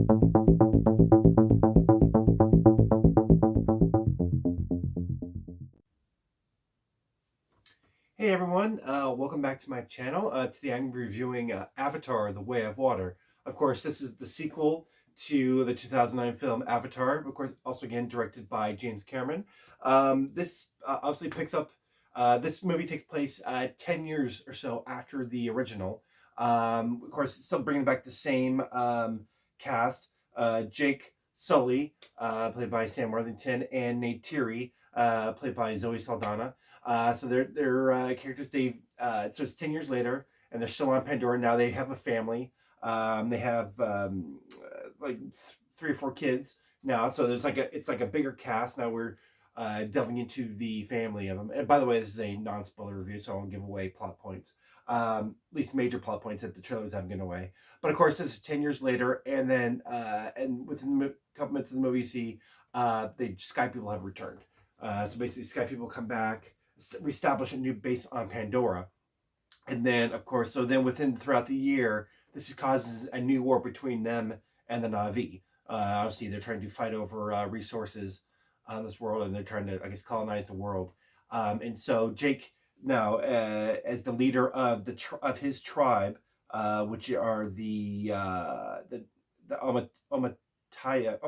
Hey everyone, welcome back to my channel. Today I'm reviewing Avatar: The Way of Water. Of course, this is the sequel to the 2009 film Avatar, of course, also again directed by James Cameron. This obviously picks up, this movie takes place 10 years or so after the original. Of course, it's still bringing back the same cast. Jake Sully, played by Sam Worthington, and Neytiri, played by Zoe Saldana. So their characters, so it's 10 years later, and they're still on Pandora. Now they have a family. They have like 3 or 4 kids now. So it's like a bigger cast. Now we're delving into the family of them. And by the way, this is a non-spoiler review, so I won't give away plot points. At least major plot points that the trailers haven't given away. But of course, this is 10 years later, and within a couple minutes of the movie, you see the Sky People have returned. So basically, Sky People come back, reestablish a new base on Pandora, and then of course, so then within throughout the year, this causes a new war between them and the Na'vi. Obviously, they're trying to fight over resources on this world, and they're trying to, I guess, colonize the world. And so Jake now, as the leader of of his tribe, which are the Omataya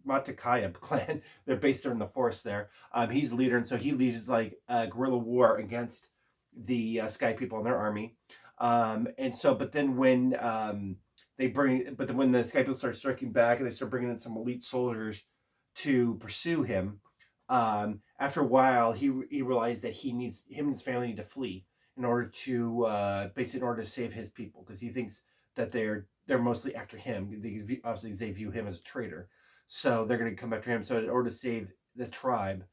Matakaya clan. They're based there in the forest there. He's the leader, and so he leads like a guerrilla war against the Sky People and their army. And so, but then when but then when the Sky People start striking back and they start bringing in some elite soldiers to pursue him, after a while, he realized that him and his family need to flee in order to basically in order to save his people, because he thinks that they're mostly after him. Obviously, they view him as a traitor, so they're going to come after him. So in order to save the tribe,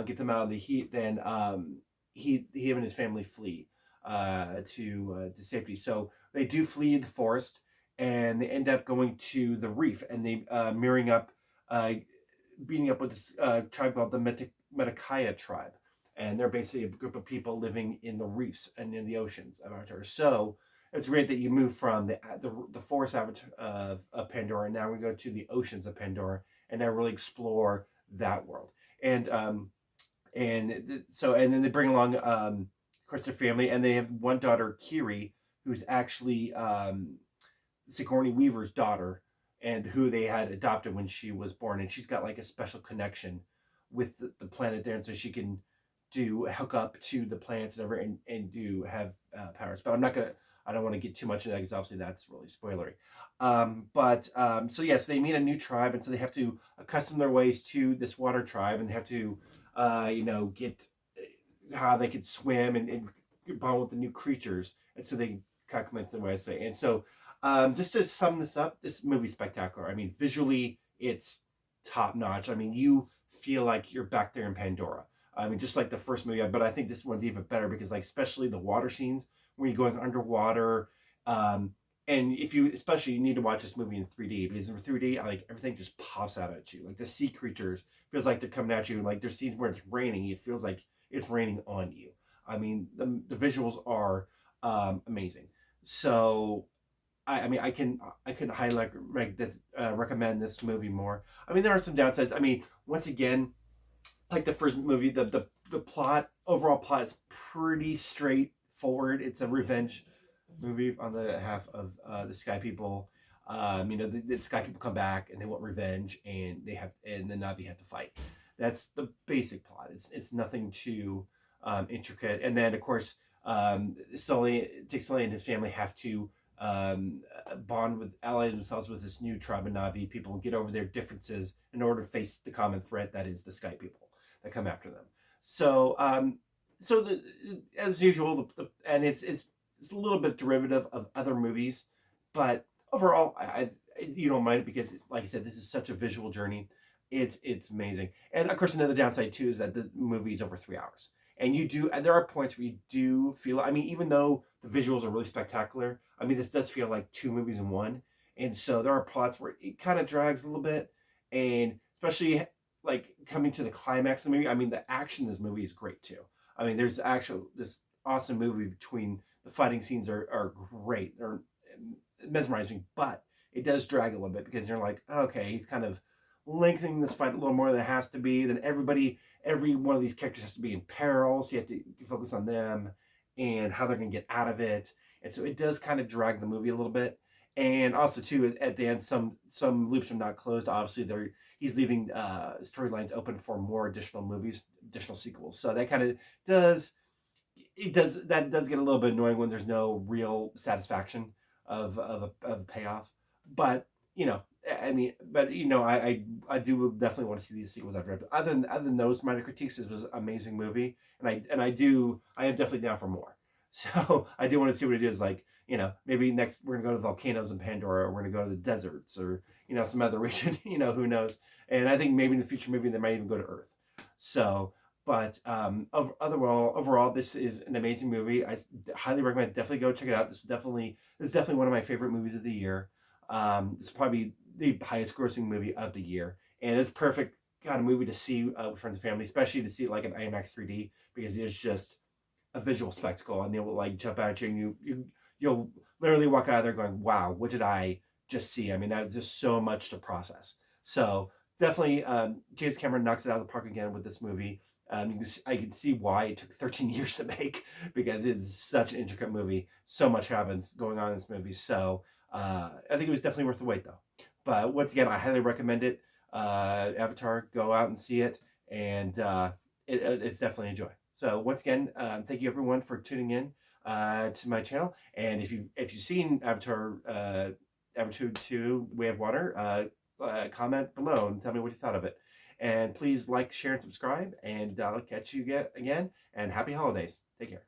get them out of the heat, then him and his family flee to safety. So they do flee the forest, and they end up going to the reef, and they mirroring up, uh, beating up with this tribe called the Metakaya tribe, and they're basically a group of people living in the reefs and in the oceans of Avatar. So it's great that you move from the forest avatar of Pandora, and now we go to the oceans of Pandora, and now really explore that world. And and then they bring along, of course, their family, and they have one daughter, Kiri, who's actually Sigourney Weaver's daughter, and who they had adopted when she was born, and she's got like a special connection with the planet there, and so she can do hook up to the planets and everything, and do have powers. But I don't want to get too much of that because obviously that's really spoilery. So yes, they meet a new tribe, and so they have to accustom their ways to this water tribe, and they have to, get how they could swim and bond with the new creatures, and so they compliment their ways. And so, just to sum this up, this movie's spectacular. I mean, visually, it's top notch. I mean, you feel like you're back there in Pandora. I mean, just like the first movie, but I think this one's even better because, like, especially the water scenes when you're going underwater. Um, and if you, especially, you need to watch this movie in 3D, because in 3D, like, everything just pops out at you. Like the sea creatures feels like they're coming at you. Like there's scenes where it's raining, it feels like it's raining on you. I mean, the visuals are amazing. So I mean, I can highly recommend this movie more. I mean, there are some downsides. I mean, once again, like the first movie, the plot, overall plot, is pretty straightforward. It's a revenge movie on the half of the Sky People. The Sky People come back and they want revenge, and the Navi have to fight. That's the basic plot. It's nothing too intricate. And then of course, Sully and his family have to bond with, ally themselves with this new tribe of Navi people, and get over their differences in order to face the common threat that is the Sky People that come after them. So, as usual, and it's a little bit derivative of other movies, but overall, you don't mind it because, like I said, this is such a visual journey. It's amazing, and of course, another downside too is that the movie is over 3 hours, and there are points where you do feel. I mean, even though the visuals are really spectacular, I mean, this does feel like two movies in one, and so there are plots where it kind of drags a little bit, and especially like coming to the climax of the movie. I mean, the action in this movie is great too. I mean, there's actual this awesome movie between the fighting scenes are great, they're mesmerizing, but it does drag a little bit because you're like, okay, he's kind of lengthening this fight a little more than it has to be. Then every one of these characters has to be in peril, so you have to focus on them and how they're going to get out of it. And so it does kind of drag the movie a little bit. And also too, at the end, some loops are not closed. Obviously, he's leaving storylines open for more additional movies, additional sequels. So that kind of does that does get a little bit annoying when there's no real satisfaction of a payoff. But you know, I mean, but you know, I do definitely want to see these sequels I've read. Other than those minor critiques, this was an amazing movie, and I am definitely down for more. So I do want to see what it is like. You know, maybe next we're gonna go to the volcanoes in Pandora, or we're gonna go to the deserts, or you know, some other region. You know, who knows? And I think maybe in the future movie they might even go to Earth. So but overall, this is an amazing movie. I highly recommend. Definitely go check it out. This is definitely one of my favorite movies of the year. This is probably the highest grossing movie of the year, and it's perfect kind of movie to see with friends and family, especially to see it like an IMAX 3D because it is just a visual spectacle, and it will like jump at you, and you'll literally walk out of there going, "Wow, what did I just see?" I mean, that's just so much to process. So definitely, James Cameron knocks it out of the park again with this movie. I can see why it took 13 years to make because it's such an intricate movie. So much happens going on in this movie. So I think it was definitely worth the wait, though. But once again, I highly recommend it. Avatar, go out and see it, and it's definitely a joy. So once again, thank you everyone for tuning in to my channel. And if you've seen Avatar 2, Way of Water, comment below and tell me what you thought of it. And please like, share, and subscribe. And I'll catch you again. And happy holidays. Take care.